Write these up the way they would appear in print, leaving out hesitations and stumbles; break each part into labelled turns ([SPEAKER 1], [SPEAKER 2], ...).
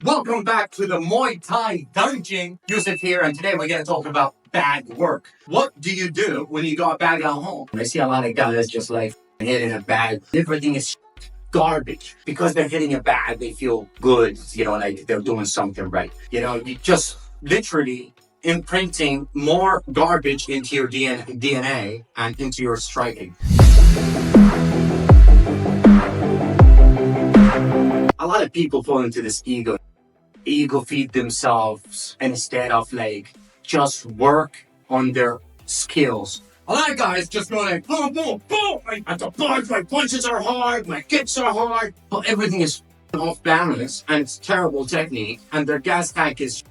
[SPEAKER 1] Welcome back to the Muay Thai Dungeon. Yousif here, and today we're going to talk about bag work. What do you do when you got a bag at home? I see a lot of guys just like hitting a bag. Everything is garbage. Because they're hitting a bag, they feel good, like they're doing something right. You just literally imprinting more garbage into your DNA and into your striking. A lot of people fall into this ego feed themselves instead of just work on their skills. A lot of guys just go like boom, boom, boom. At the punch, my punches are hard, my kicks are hard, but everything is off balance and it's terrible technique and their gas tank is,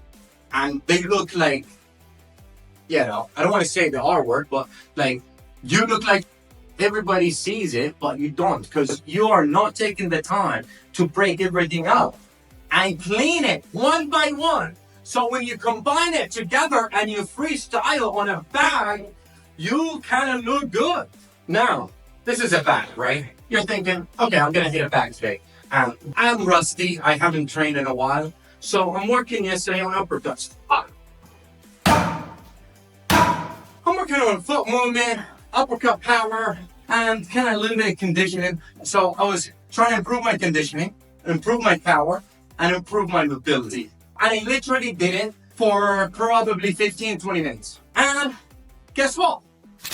[SPEAKER 1] and they look like, I don't want to say the R word, but you look like everybody sees it, but you don't, because you are not taking the time to break everything up and clean it one by one. So when you combine it together and you freestyle on a bag, you kind of look good. Now, this is a bag, right? You're thinking, okay, I'm going to hit a bag today. I'm rusty. I haven't trained in a while. So I'm working yesterday on uppercuts. I'm working on foot movement, uppercut power, and kind of a little bit of conditioning. So I was trying to improve my conditioning, improve my power, and improve my mobility. And I literally did it for probably 15, 20 minutes. And guess what?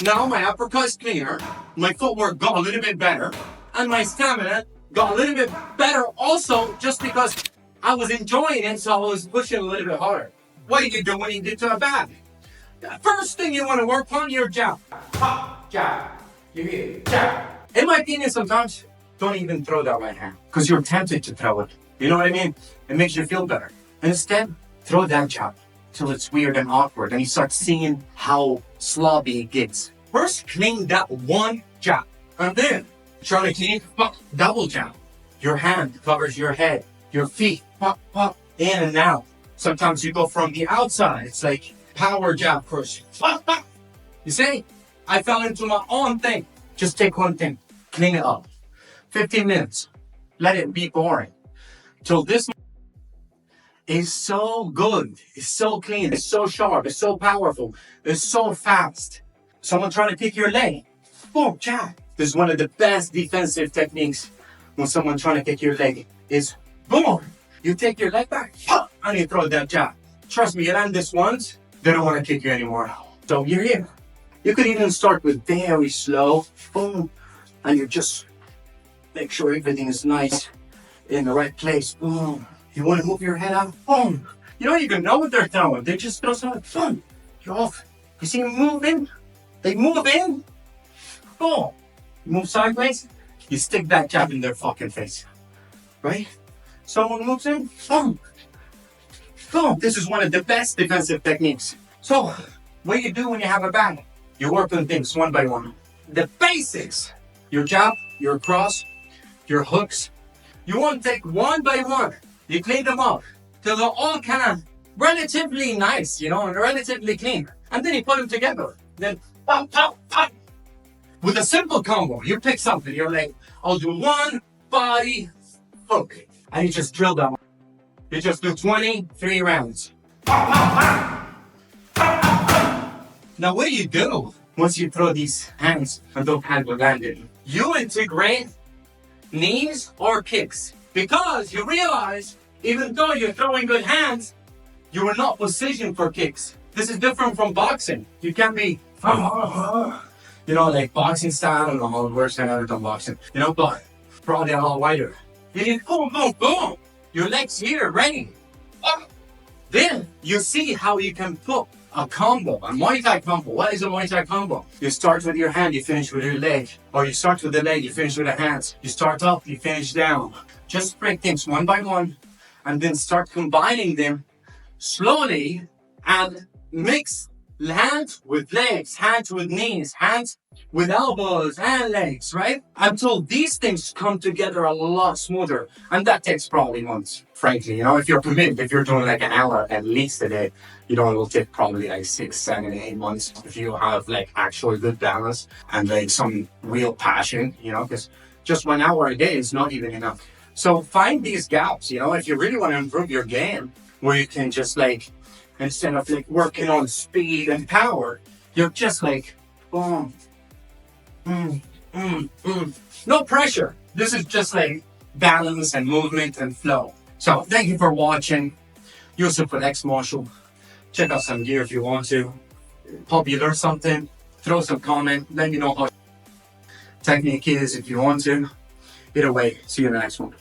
[SPEAKER 1] Now my uppercut is cleaner, my footwork got a little bit better, and my stamina got a little bit better also just because I was enjoying it, so I was pushing a little bit harder. What do you do when you get to a bag? The first thing you want to work on, your jab. Pop, jab. You hit it, jab. In my opinion, sometimes don't even throw that right hand because you're tempted to throw it. You know what I mean? It makes you feel better. Instead, throw that jab till it's weird and awkward and you start seeing how slobby it gets. First, clean that one jab. And then, try to clean double jab. Your hand covers your head. Your feet, pop, pop, in and out. Sometimes you go from the outside. It's like power jab push. Pop, pop. You see? I fell into my own thing. Just take one thing. Clean it up. 15 minutes. Let it be boring. Till this is so good. It's so clean. It's so sharp. It's so powerful. It's so fast. Someone trying to kick your leg. Boom, jab. This is one of the best defensive techniques when someone trying to kick your leg is boom. You take your leg back and you throw that jab. Trust me, you land this once, they don't want to kick you anymore. So you're here. You could even start with very slow, boom, and you just make sure everything is nice in the right place, boom. You want to move your head out, boom. You don't even know what they're throwing. They just throw something, boom. You're off. You see them moving? They move in, boom. You move sideways, you stick that jab in their fucking face, right? Someone moves in, boom. Boom. This is one of the best defensive techniques. So, what do you do when you have a bag? You work on things one by one. The basics, your jab, your cross, your hooks. You want to take one by one. You clean them up till they're all kind of relatively nice, and relatively clean. And then you put them together. Then, pop, pop, pop. With a simple combo, you pick something. You're like, I'll do one body hook. And you just drill that one. You just do 23 rounds. Pop, pop, pop. Pop, pop, pop. Now, what do you do once you throw these hands and those hands are landed? You integrate knees or kicks because you realize even though you're throwing good hands, you are not positioned for kicks. This is different from boxing. You can't be, like boxing style. I don't know how it works. I've never done boxing, but probably a lot wider. You need boom, boom, boom. Your legs here, ready. Then you see how you can put a combo, a Muay Thai combo. What is a Muay Thai combo? You start with your hand, you finish with your leg. Or you start with the leg, you finish with the hands. You start up, you finish down. Just break things one by one and then start combining them slowly and mix hands with legs, hands with knees, hands with elbows and legs, right? Until these things come together a lot smoother. And that takes probably months, frankly. If you're committed, if you're doing like an hour at least a day, it will take probably like 6, 7, 8 months if you have actual good balance and some real passion, because just 1 hour a day is not even enough. So find these gaps, you know, if you really want to improve your game, where you can just like, instead of like working on speed and power, you're just like, boom, no pressure. This is just like balance and movement and flow. So thank you for watching. Yousif with xmartial. Check out some gear if you want to. Hope you learned something. Throw some comment. Let me know how technique is if you want to. Either way, see you in the next one.